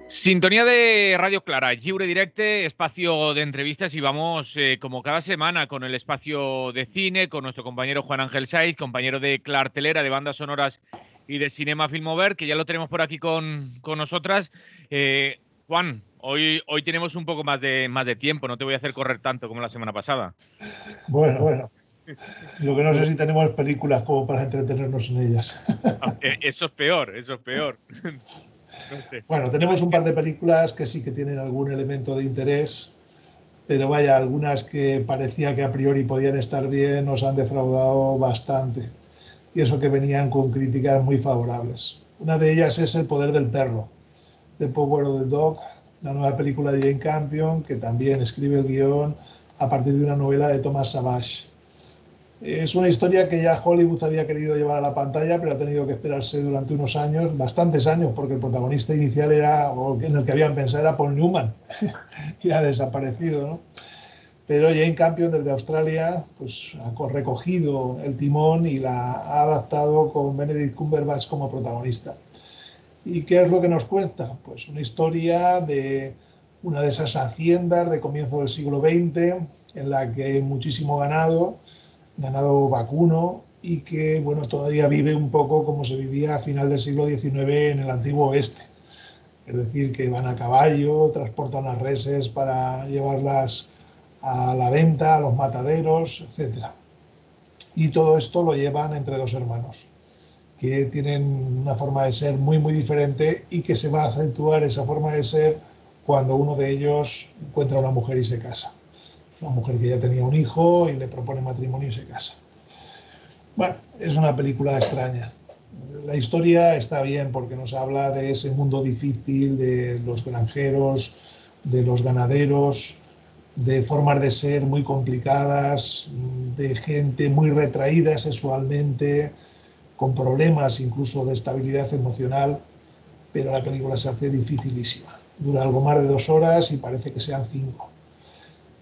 Sintonía de Radio Clara, Lliure Directe, espacio de entrevistas y vamos como cada semana con el espacio de cine, con nuestro compañero Juan Ángel Saiz, compañero de Clartelera, de bandas sonoras y de Cinema Filmover, que ya lo tenemos por aquí con nosotras. Juan, hoy tenemos un poco más de tiempo, no te voy a hacer correr tanto como la semana pasada. Bueno, lo que no sé si tenemos películas como para entretenernos en ellas. Eso es peor, eso es peor. No sé. Bueno, tenemos un par de películas que sí que tienen algún elemento de interés, pero vaya, algunas que parecía que a priori podían estar bien nos han defraudado bastante. Y eso que venían con críticas muy favorables. Una de ellas es El poder del perro, The Power of the Dog, la nueva película de Jane Campion, que también escribe el guión a partir de una novela de Thomas Savage. Es una historia que ya Hollywood había querido llevar a la pantalla, pero ha tenido que esperarse durante unos años, bastantes años, porque el protagonista inicial era, o en el que habían pensado, era Paul Newman, y ha desaparecido, ¿no? Pero Jane Campion desde Australia pues, ha recogido el timón y la ha adaptado con Benedict Cumberbatch como protagonista. ¿Y qué es lo que nos cuenta? Pues una historia de una de esas haciendas de comienzo del siglo XX en la que hay muchísimo ganado vacuno y que bueno, todavía vive un poco como se vivía a final del siglo XIX en el antiguo oeste. Es decir, que van a caballo, transportan las reses para llevarlas a la venta, a los mataderos, etcétera. Y todo esto lo llevan entre dos hermanos que tienen una forma de ser muy diferente y que se va a acentuar esa forma de ser cuando uno de ellos encuentra a una mujer y se casa. Es una mujer que ya tenía un hijo y le propone matrimonio y se casa. Bueno, es una película extraña. La historia está bien porque nos habla de ese mundo difícil, de los granjeros, de los ganaderos, de formas de ser muy complicadas, de gente muy retraída sexualmente, con problemas incluso de estabilidad emocional, pero la película se hace dificilísima. Dura algo más de 2 horas y parece que sean 5.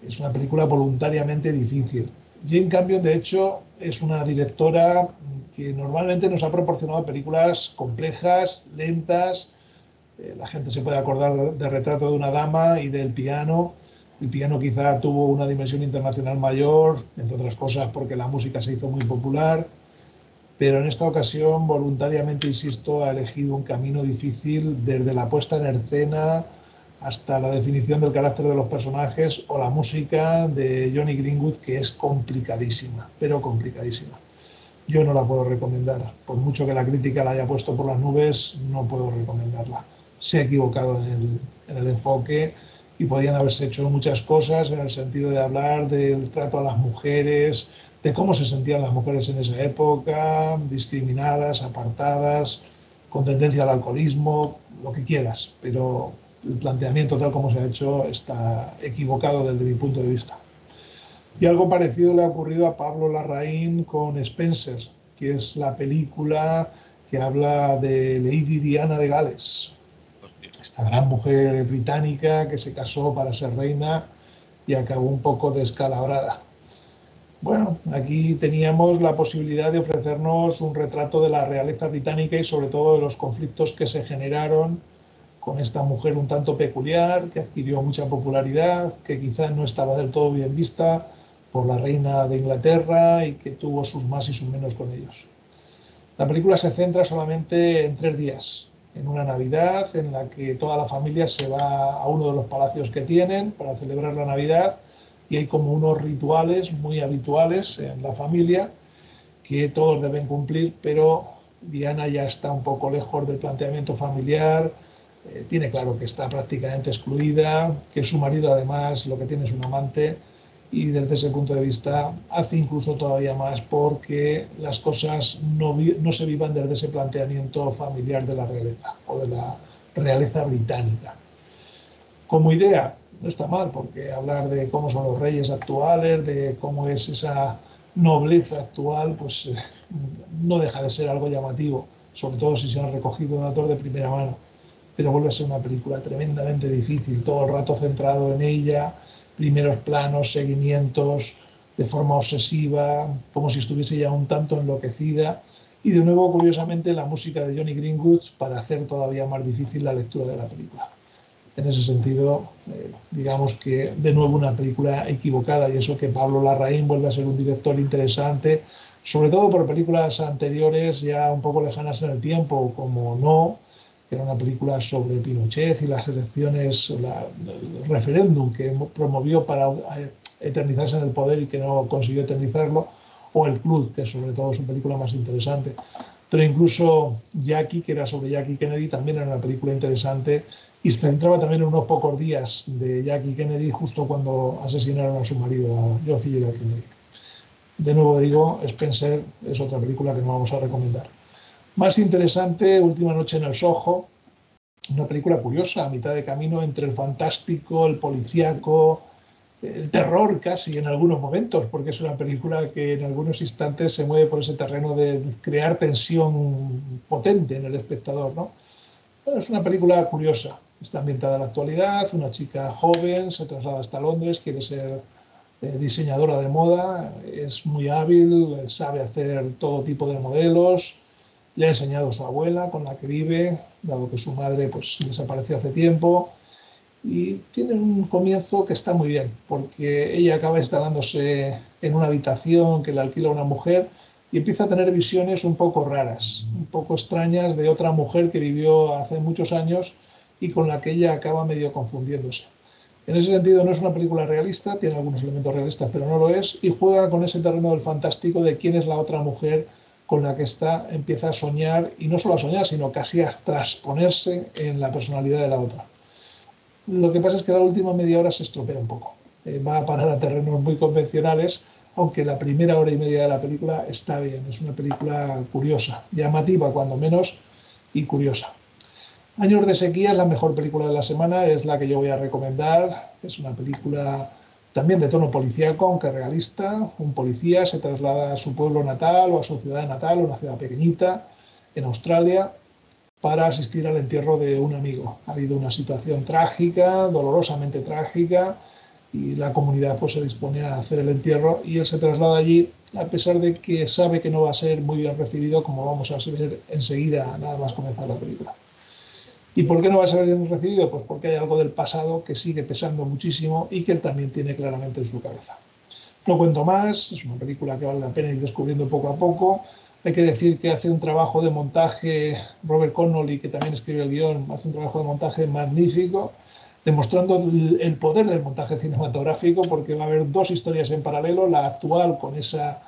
Es una película voluntariamente difícil. Jane Campion, de hecho, es una directora que normalmente nos ha proporcionado películas complejas, lentas. La gente se puede acordar de Retrato de una dama y del Piano. El Piano quizá tuvo una dimensión internacional mayor, entre otras cosas porque la música se hizo muy popular, pero en esta ocasión voluntariamente, insisto, ha elegido un camino difícil desde la puesta en escena hasta la definición del carácter de los personajes o la música de Johnny Greenwood, que es complicadísima, pero complicadísima. Yo no la puedo recomendar. Por mucho que la crítica la haya puesto por las nubes, no puedo recomendarla. Se ha equivocado en el enfoque y podían haberse hecho muchas cosas en el sentido de hablar del trato a las mujeres, de cómo se sentían las mujeres en esa época, discriminadas, apartadas, con tendencia al alcoholismo, lo que quieras, pero el planteamiento tal como se ha hecho está equivocado desde mi punto de vista. Y algo parecido le ha ocurrido a Pablo Larraín con Spencer, que es la película que habla de Lady Diana de Gales, Hostia. esta gran mujer británica que se casó para ser reina y acabó un poco descalabrada. Bueno, aquí teníamos la posibilidad de ofrecernos un retrato de la realeza británica y sobre todo de los conflictos que se generaron con esta mujer un tanto peculiar, que adquirió mucha popularidad, que quizás no estaba del todo bien vista por la reina de Inglaterra y que tuvo sus más y sus menos con ellos. La película se centra solamente en 3 días, en una Navidad en la que toda la familia se va a uno de los palacios que tienen para celebrar la Navidad y hay como unos rituales muy habituales en la familia que todos deben cumplir, pero Diana ya está un poco lejos del planteamiento familiar, tiene claro que está prácticamente excluida, que su marido además lo que tiene es un amante y desde ese punto de vista hace incluso todavía más porque las cosas no se vivan desde ese planteamiento familiar de la realeza o de la realeza británica. Como idea, no está mal, porque hablar de cómo son los reyes actuales, de cómo es esa nobleza actual, pues no deja de ser algo llamativo, sobre todo si se han recogido datos de primera mano. Pero vuelve a ser una película tremendamente difícil, todo el rato centrado en ella, primeros planos, seguimientos, de forma obsesiva, como si estuviese ya un tanto enloquecida. Y de nuevo, curiosamente, la música de Johnny Greenwood para hacer todavía más difícil la lectura de la película. En ese sentido, digamos que de nuevo una película equivocada, y eso que Pablo Larraín vuelve a ser un director interesante, sobre todo por películas anteriores ya un poco lejanas en el tiempo, como No, que era una película sobre Pinochet y las elecciones, el referéndum que promovió para eternizarse en el poder y que no consiguió eternizarlo, o El Club, que es sobre todo su película más interesante. Pero incluso Jackie, que era sobre Jackie Kennedy, también era una película interesante y se centraba también en unos pocos días de Jackie Kennedy, justo cuando asesinaron a su marido, a John F. Kennedy. De nuevo digo, Spencer es otra película que no vamos a recomendar. Más interesante, Última noche en el Soho, una película curiosa, a mitad de camino entre el fantástico, el policíaco, el terror casi en algunos momentos, porque es una película que en algunos instantes se mueve por ese terreno de crear tensión potente en el espectador, ¿no? Bueno, es una película curiosa, está ambientada en la actualidad, una chica joven se traslada hasta Londres, quiere ser diseñadora de moda, es muy hábil, sabe hacer todo tipo de modelos, le ha enseñado su abuela con la que vive, dado que su madre pues, desapareció hace tiempo, y tiene un comienzo que está muy bien, porque ella acaba instalándose en una habitación que le alquila una mujer y empieza a tener visiones un poco raras, un poco extrañas de otra mujer que vivió hace muchos años y con la que ella acaba medio confundiéndose. En ese sentido no es una película realista, tiene algunos elementos realistas, pero no lo es, y juega con ese terreno del fantástico de quién es la otra mujer con la que está, empieza a soñar, y no solo a soñar, sino casi a transponerse en la personalidad de la otra. Lo que pasa es que la última media hora se estropea un poco. Va a parar a terrenos muy convencionales, aunque la primera hora y media de la película está bien. Es una película curiosa, llamativa cuando menos y curiosa. Años de sequía es la mejor película de la semana, es la que yo voy a recomendar. Es una película también de tono policíaco, aunque realista. Un policía se traslada a su pueblo natal o a su ciudad natal, una ciudad pequeñita en Australia, para asistir al entierro de un amigo. Ha habido una situación trágica, dolorosamente trágica, y la comunidad pues, se dispone a hacer el entierro y él se traslada allí, a pesar de que sabe que no va a ser muy bien recibido, como vamos a ver enseguida, nada más comenzar la película. ¿Y por qué no va a ser bien recibido? Pues porque hay algo del pasado que sigue pesando muchísimo y que él también tiene claramente en su cabeza. No cuento más, es una película que vale la pena ir descubriendo poco a poco. Hay que decir que hace un trabajo de montaje, Robert Connolly, que también escribe el guión, hace un trabajo de montaje magnífico, demostrando el poder del montaje cinematográfico, porque va a haber dos historias en paralelo, la actual con esa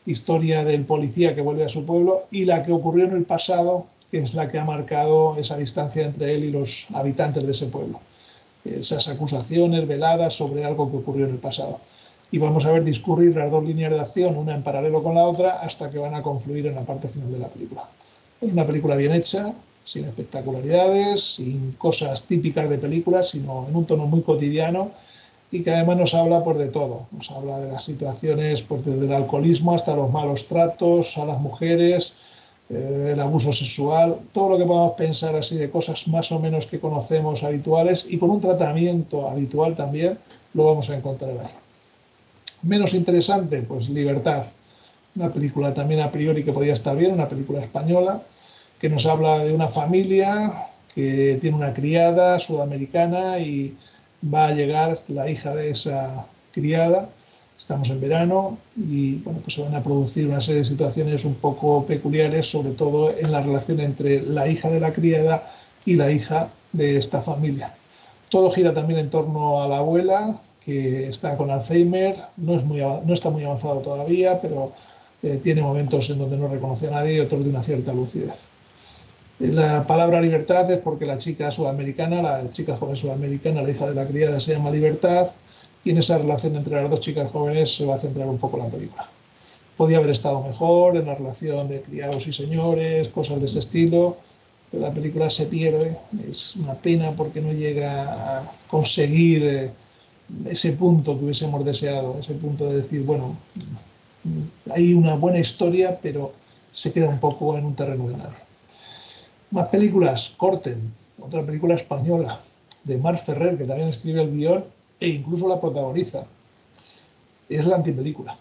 historia del policía que vuelve a su pueblo y la que ocurrió en el pasado, que es la que ha marcado esa distancia entre él y los habitantes de ese pueblo. Esas acusaciones veladas sobre algo que ocurrió en el pasado. Y vamos a ver discurrir las dos líneas de acción, una en paralelo con la otra, hasta que van a confluir en la parte final de la película. Es una película bien hecha, sin espectacularidades, sin cosas típicas de películas, sino en un tono muy cotidiano y que además nos habla pues, de todo. Nos habla de las situaciones pues, desde el alcoholismo hasta los malos tratos a las mujeres, el abuso sexual, todo lo que podamos pensar así de cosas más o menos que conocemos habituales y con un tratamiento habitual también, lo vamos a encontrar ahí. Menos interesante, pues Libertad, una película también a priori que podía estar bien, una película española que nos habla de una familia que tiene una criada sudamericana y va a llegar la hija de esa criada. Estamos en verano y bueno, pues se van a producir una serie de situaciones un poco peculiares, sobre todo en la relación entre la hija de la criada y la hija de esta familia. Todo gira también en torno a la abuela, que está con Alzheimer, no está muy avanzado todavía, pero tiene momentos en donde no reconoce a nadie y otros de una cierta lucidez. La palabra libertad es porque la chica sudamericana, la chica joven sudamericana, la hija de la criada, se llama Libertad, y en esa relación entre las dos chicas jóvenes se va a centrar un poco la película. Podía haber estado mejor en la relación de criados y señores, cosas de ese estilo, pero la película se pierde. Es una pena porque no llega a conseguir ese punto que hubiésemos deseado, ese punto de decir, bueno, hay una buena historia, pero se queda un poco en un terreno de nadie. Más películas, Corten, otra película española de Mar Ferrer, que también escribe el guión e incluso la protagoniza. Es la antipelícula.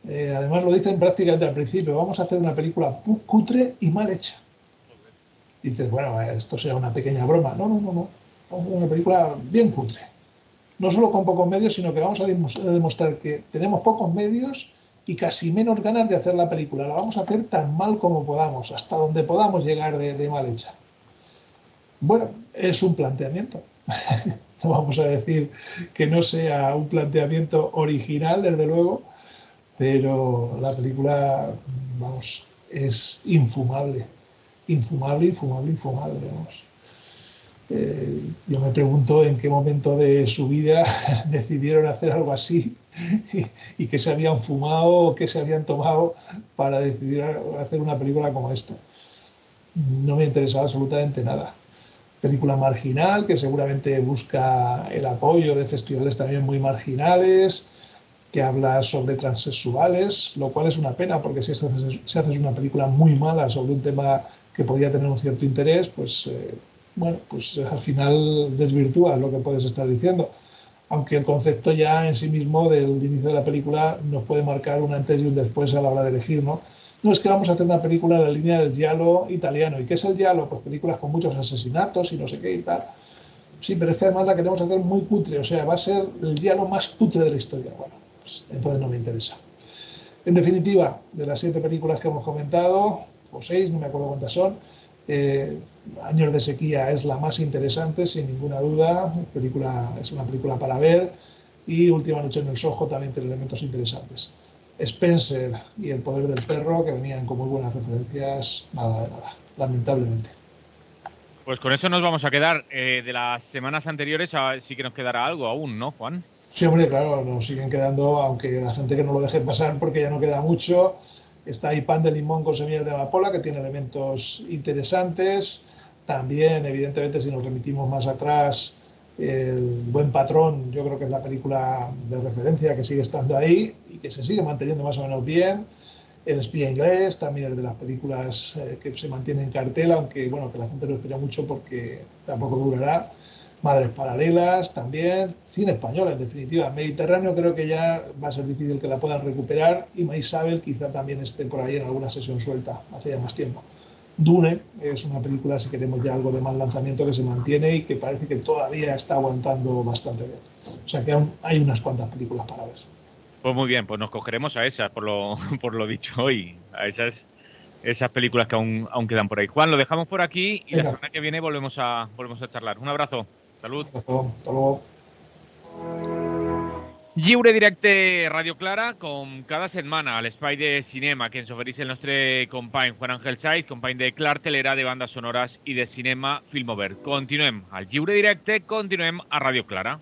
Además lo dicen prácticamente al principio, vamos a hacer una película cutre y mal hecha. Dices, bueno, esto sea una pequeña broma. No, no, no, no. Vamos a hacer una película bien cutre. No solo con pocos medios, sino que vamos a demostrar que tenemos pocos medios y casi menos ganas de hacer la película. La vamos a hacer tan mal como podamos, hasta donde podamos llegar de mal hecha. Bueno, es un planteamiento. No vamos a decir que no sea un planteamiento original, desde luego, pero la película, vamos, es infumable. Infumable, infumable, infumable, vamos. Yo me pregunto en qué momento de su vida decidieron hacer algo así y qué se habían fumado o qué se habían tomado para decidir hacer una película como esta. No me interesaba absolutamente nada. Película marginal que seguramente busca el apoyo de festivales también muy marginales, que habla sobre transexuales, lo cual es una pena porque si haces una película muy mala sobre un tema que podría tener un cierto interés, pues bueno, pues al final desvirtúa lo que puedes estar diciendo. Aunque el concepto ya en sí mismo del inicio de la película nos puede marcar un antes y un después a la hora de elegir, ¿no? No, es que vamos a hacer una película en la línea del giallo italiano. ¿Y qué es el giallo? Pues películas con muchos asesinatos y no sé qué y tal. Sí, pero es que además la queremos hacer muy cutre, o sea, va a ser el giallo más cutre de la historia. Bueno, pues entonces no me interesa. En definitiva, de las 7 películas que hemos comentado, o 6, no me acuerdo cuántas son, eh, Años de sequía es la más interesante, sin ninguna duda. Es una película para ver. Y Última noche en el Soho también tiene elementos interesantes. Spencer y El poder del perro, que venían con muy buenas referencias, nada de nada, lamentablemente. Pues con eso nos vamos a quedar. De las semanas anteriores sí que nos quedará algo aún, ¿no, Juan? Sí, hombre, claro, nos siguen quedando, aunque la gente que no lo deje pasar porque ya no queda mucho. Está ahí Pan de Limón con semillas de amapola, que tiene elementos interesantes. También, evidentemente, si nos remitimos más atrás, El Buen Patrón, yo creo que es la película de referencia que sigue estando ahí y que se sigue manteniendo más o menos bien. El espía inglés también es de las películas que se mantiene en cartel, aunque bueno, que la gente no espera mucho porque tampoco durará. Madres paralelas también, cine español en definitiva. Mediterráneo creo que ya va a ser difícil que la puedan recuperar y Maisabel quizá también esté por ahí en alguna sesión suelta, hace ya más tiempo. Dune es una película, si queremos ya algo de más lanzamiento, que se mantiene y que parece que todavía está aguantando bastante bien. O sea que aún hay unas cuantas películas para ver. Pues muy bien, pues nos cogeremos a esas, por lo dicho hoy, a esas películas que aún quedan por ahí. Juan, lo dejamos por aquí y la Venga, semana que viene volvemos a charlar. Un abrazo. Salud. razón, hasta luego. Lliure directe Radio Clara, com cada setmana a l'espai de cinema que ens ofereix el nostre company Juan Ángel Saiz, company de Clartelera, de bandes sonores i de cinema Filmover. Continuem al Lliure Directe, continuem a Radio Clara.